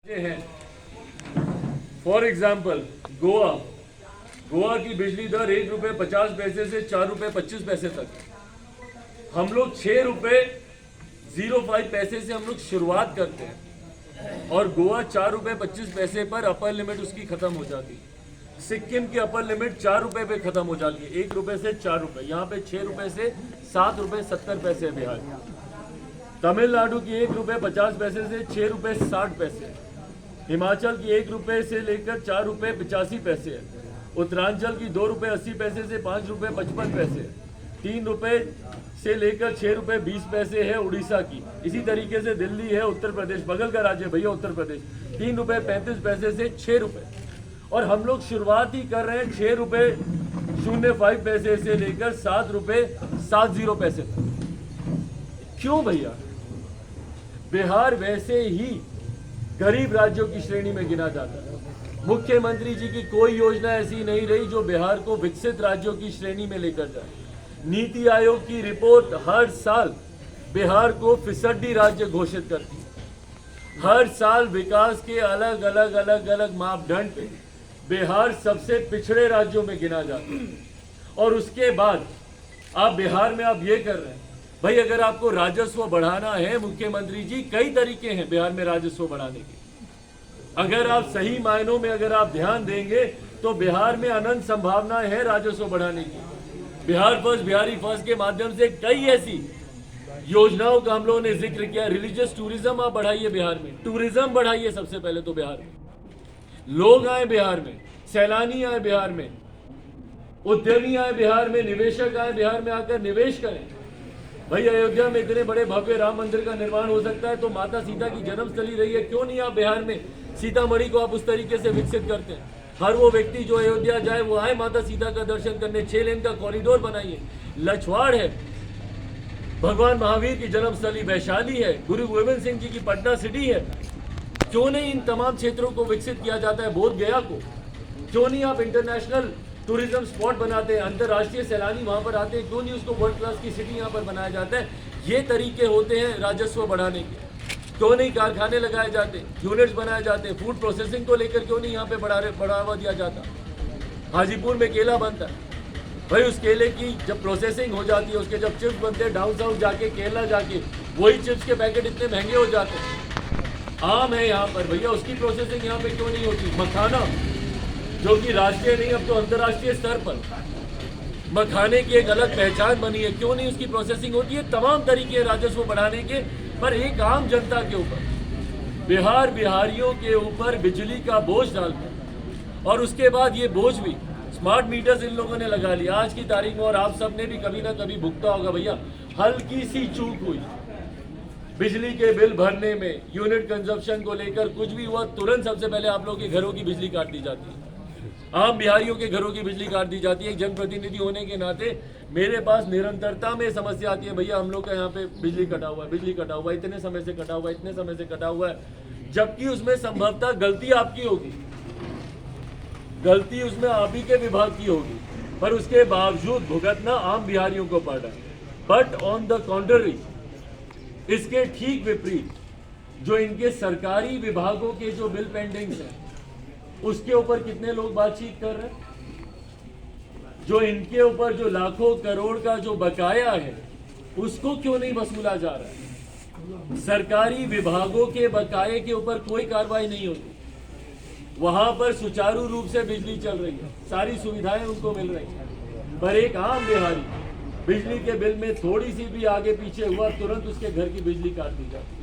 हैं। For example Goa की बिजली दर ₹1.50 से ₹4.25 तक। हम लोग ₹6.05 से हम लोग शुरुआत करते हैं और गोवा ₹4.25 पर अपर लिमिट उसकी खत्म हो जाती है। सिक्किम की अपर लिमिट ₹4 पे खत्म हो जाती है, ₹1 से ₹4। यहाँ पे ₹6 से ₹7.70 बिहार। तमिलनाडु की ₹1.50 से ₹6.60। हिमाचल की ₹1 से लेकर ₹4.85 है। उत्तरांचल की ₹2.80 से ₹5.55। ₹3 से लेकर ₹6.20 है उड़ीसा की। इसी तरीके से दिल्ली है, उत्तर प्रदेश बगल का राज्य भैया उत्तर प्रदेश, ₹3.35 से ₹6। और हम लोग शुरुआत ही कर रहे हैं ₹6.05 से लेकर ₹7.70 तक। क्यों भैया? बिहार वैसे ही गरीब राज्यों की श्रेणी में गिना जाता है। मुख्यमंत्री जी की कोई योजना ऐसी नहीं रही जो बिहार को विकसित राज्यों की श्रेणी में लेकर जाए। नीति आयोग की रिपोर्ट हर साल बिहार को फिसड्डी राज्य घोषित करती है। हर साल विकास के अलग अलग मापदंड पे बिहार सबसे पिछड़े राज्यों में गिना जाता है। और उसके बाद आप बिहार में आप ये कर रहे हैं भाई, अगर आपको राजस्व बढ़ाना है, मुख्यमंत्री जी कई तरीके हैं बिहार में राजस्व बढ़ाने के। अगर आप सही मायनों में अगर आप ध्यान देंगे तो बिहार में अनंत संभावनाएं हैं राजस्व बढ़ाने की। बिहार फर्स्ट, बिहारी फर्स्ट के माध्यम से कई ऐसी योजनाओं का हम लोगों ने जिक्र किया। रिलीजियस टूरिज्म आप बढ़ाइए बिहार में, टूरिज्म बढ़ाइए सबसे पहले तो बिहार में। लोग आए बिहार में, सैलानी आए बिहार में, उद्यमी आए बिहार में, निवेशक आए बिहार में, आकर निवेश करें। भाई अयोध्या में इतने बड़े भव्य राम मंदिर का निर्माण हो सकता है तो माता सीता की जन्मस्थली रही है, क्यों नहीं आप बिहार में सीतामढ़ी को आप उस तरीके से विकसित करते हैं? हर वो व्यक्ति जो अयोध्या जाए वो आए माता सीता का दर्शन करने। 6 लेन का कॉरिडोर बनाइए। लछवाड़ है, भगवान महावीर की जन्मस्थली वैशाली है, गुरु गोविंद सिंह जी की पटना सिटी है। क्यों नहीं इन तमाम क्षेत्रों को विकसित किया जाता है? बोध गया को क्यों नहीं आप इंटरनेशनल टूरिज्म स्पॉट बनाते हैं? अंतर्राष्ट्रीय सैलानी वहां पर आते हैं, क्यों नहीं उसको वर्ल्ड क्लास की सिटी यहाँ पर बनाया जाता है? ये तरीके होते हैं राजस्व बढ़ाने के। क्यों नहीं कारखाने लगाए जाते, यूनिट्स बनाए जाते? फूड प्रोसेसिंग को लेकर क्यों नहीं यहाँ पे बढ़ावा दिया जाता? हाजीपुर में केला बनता है भाई, उस केले की जब प्रोसेसिंग हो जाती है, उसके जब चिप्स बनते हैं, डाउन साउथ जाके केरला जाके वही चिप्स के पैकेट इतने महंगे हो जाते हैं। आम है यहाँ पर भैया, उसकी प्रोसेसिंग यहाँ पे क्यों नहीं होती? मखाना जो कि राष्ट्रीय नहीं अब तो अंतर्राष्ट्रीय स्तर पर मखाने की एक अलग पहचान बनी है, क्यों नहीं उसकी प्रोसेसिंग होती है? तमाम तरीके राजस्व बढ़ाने के, पर एक आम जनता के ऊपर, बिहारियों के ऊपर बिजली का बोझ डालकर, और उसके बाद ये बोझ भी स्मार्ट मीटर्स इन लोगों ने लगा लिया आज की तारीख में। और आप सबने भी कभी ना कभी भुगता होगा भैया, हल्की सी चूक हुई बिजली के बिल भरने में, यूनिट कंजप्शन को लेकर कुछ भी हुआ, तुरंत सबसे पहले आप लोगों के घरों की बिजली काट दी जाती है। आम बिहारियों के घरों की बिजली काट दी जाती है। एक जनप्रतिनिधि होने के नाते मेरे पास निरंतरता में समस्या आती है, भैया हम लोग का यहाँ पे बिजली कटा हुआ है, बिजली कटा हुआ है, इतने समय से कटा हुआ है, इतने समय से कटा हुआ है। जबकि उसमें संभवतः गलती आपकी होगी, गलती उसमें आप ही के विभाग की होगी, पर उसके बावजूद भुगतना आम बिहारियों को पड़ रहा है। बट ऑन द कॉन्ट्ररी, इसके ठीक विपरीत जो इनके सरकारी विभागों के जो बिल पेंडिंग्स हैं उसके ऊपर कितने लोग बातचीत कर रहे हैं? जो इनके ऊपर जो लाखों करोड़ का जो बकाया है उसको क्यों नहीं वसूला जा रहा है? सरकारी विभागों के बकाये के ऊपर कोई कार्रवाई नहीं होती। वहां पर सुचारू रूप से बिजली चल रही है, सारी सुविधाएं उनको मिल रही है, पर एक आम बिहारी बिजली के बिल में थोड़ी सी भी आगे पीछे हुआ तुरंत उसके घर की बिजली काट दी जाती है।